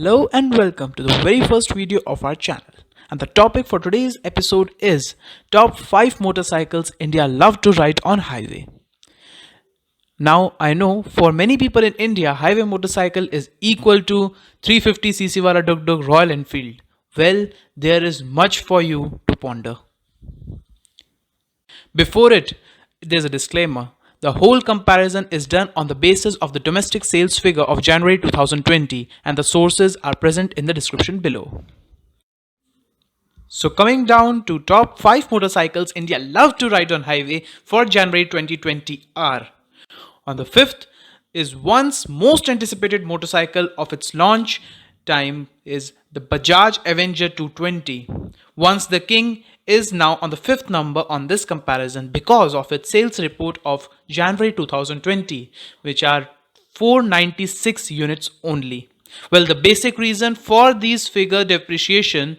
Hello and welcome to the very first video of our channel. And the topic for today's episode is top 5 motorcycles India love to ride on highway. Now I know for many people in India, highway motorcycle is equal to 350cc wala Duk Duk Royal Enfield. Well, there is much for you to ponder. Before it, there's a disclaimer. The whole comparison is done on the basis of the domestic sales figure of January 2020 and the sources are present in the description below. So coming down to top 5 motorcycles India love to ride on highway for January 2020 are. On the 5th is one's most anticipated motorcycle of its launch time is the Bajaj Avenger 220. Once the King is now on the 5th number on this comparison because of its sales report of January 2020, which are 496 units only. Well, the basic reason for these figure depreciation,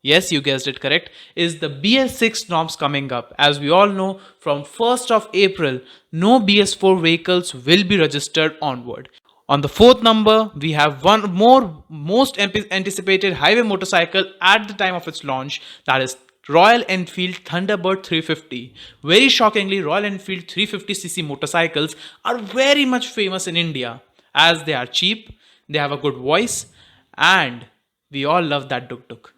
yes, you guessed it correct, is the BS6 norms coming up. As we all know, from 1st of April, no BS4 vehicles will be registered onward. On the 4th number, we have one more most anticipated highway motorcycle at the time of its launch, that is Royal Enfield Thunderbird 350. Very shockingly, Royal Enfield 350cc motorcycles are very much famous in India as they are cheap, they have a good voice, and we all love that Duk Duk.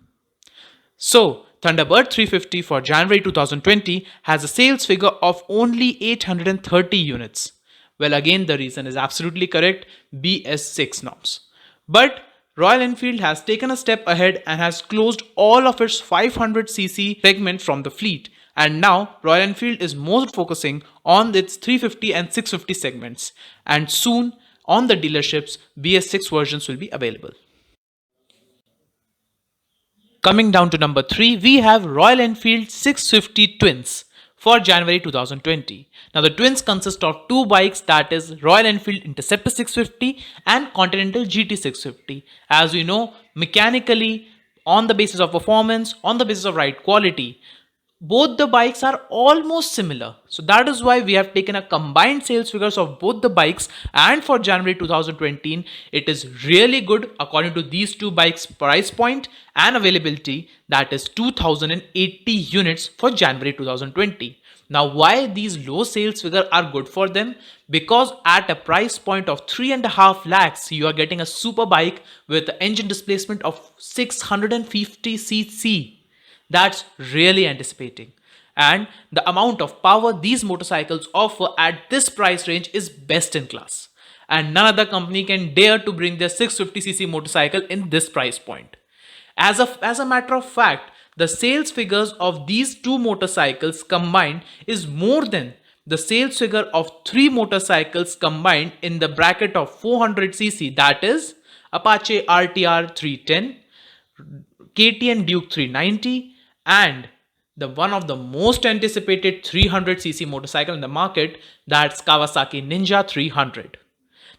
So, Thunderbird 350 for January 2020 has a sales figure of only 830 units. Well, again, the reason is absolutely correct, BS6 norms. But Royal Enfield has taken a step ahead and has closed all of its 500cc segment from the fleet. And now Royal Enfield is more focusing on its 350 and 650 segments. And soon on the dealerships, BS6 versions will be available. Coming down to number 3, we have Royal Enfield 650 Twins for January 2020. Now the Twins consist of two bikes, that is Royal Enfield Interceptor 650 and Continental GT 650. As we know, mechanically, on the basis of performance, on the basis of ride quality, both the bikes are almost similar. So that is why we have taken a combined sales figures of both the bikes, and for January 2020 it is really good according to these two bikes price point and availability, that is 2080 units for January 2020. Now why these low sales figures are good for them? Because at a price point of 3.5 lakhs you are getting a super bike with an engine displacement of 650cc. That's really anticipating. And the amount of power these motorcycles offer at this price range is best in class. And none other company can dare to bring their 650cc motorcycle in this price point. As a matter of fact, the sales figures of these two motorcycles combined is more than the sales figure of 3 motorcycles combined in the bracket of 400cc, that is Apache RTR 310, KTM Duke 390, and the one of the most anticipated 300cc motorcycle in the market, that's Kawasaki Ninja 300.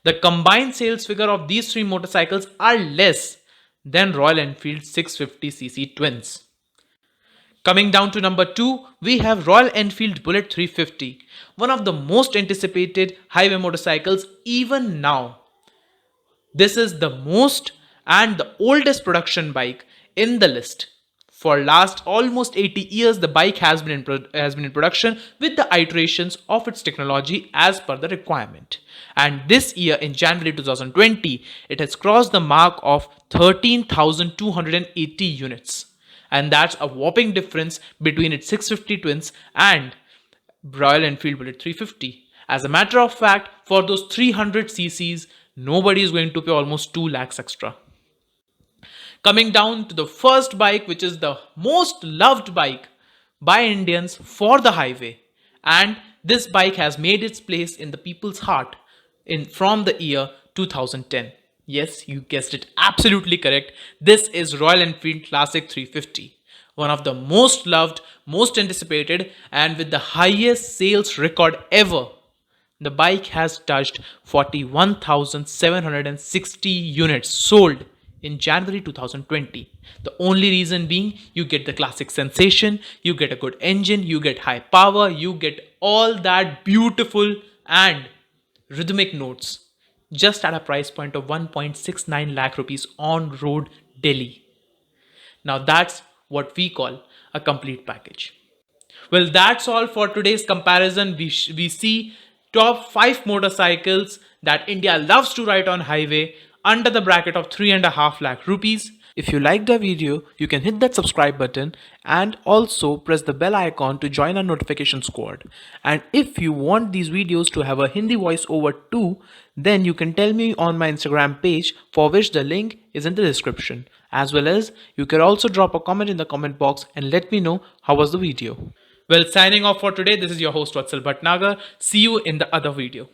The combined sales figure of these 3 motorcycles are less than Royal Enfield 650cc Twins. Coming down to number 2, we have Royal Enfield Bullet 350, one of the most anticipated highway motorcycles even now. This is the most and the oldest production bike in the list. For last almost 80 years, the bike has been in production with the iterations of its technology as per the requirement. And this year in January 2020, it has crossed the mark of 13,280 units. And that's a whopping difference between its 650 Twins and Royal Enfield Bullet 350. As a matter of fact, for those 300 cc's, nobody is going to pay almost 2 lakhs extra. Coming down to the first bike, which is the most loved bike by Indians for the highway, and this bike has made its place in the people's heart from the year 2010. Yes, you guessed it absolutely correct. This is Royal Enfield Classic 350, one of the most loved, most anticipated, and with the highest sales record ever. The bike has touched 41,760 units sold in January 2020. The only reason being, you get the classic sensation, you get a good engine, you get high power, you get all that beautiful and rhythmic notes just at a price point of 1.69 lakh rupees on road Delhi. Now that's what we call a complete package. Well, that's all for today's comparison. We see top 5 motorcycles that India loves to ride on highway under the bracket of 3.5 lakh rupees. If you liked the video, you can hit that subscribe button and also press the bell icon to join our notification squad. And if you want these videos to have a Hindi voiceover too, then you can tell me on my Instagram page, for which the link is in the description. As well as you can also drop a comment in the comment box and let me know how was the video. Well, signing off for today, this is your host Vatsal Bhatnagar. See you in the other video.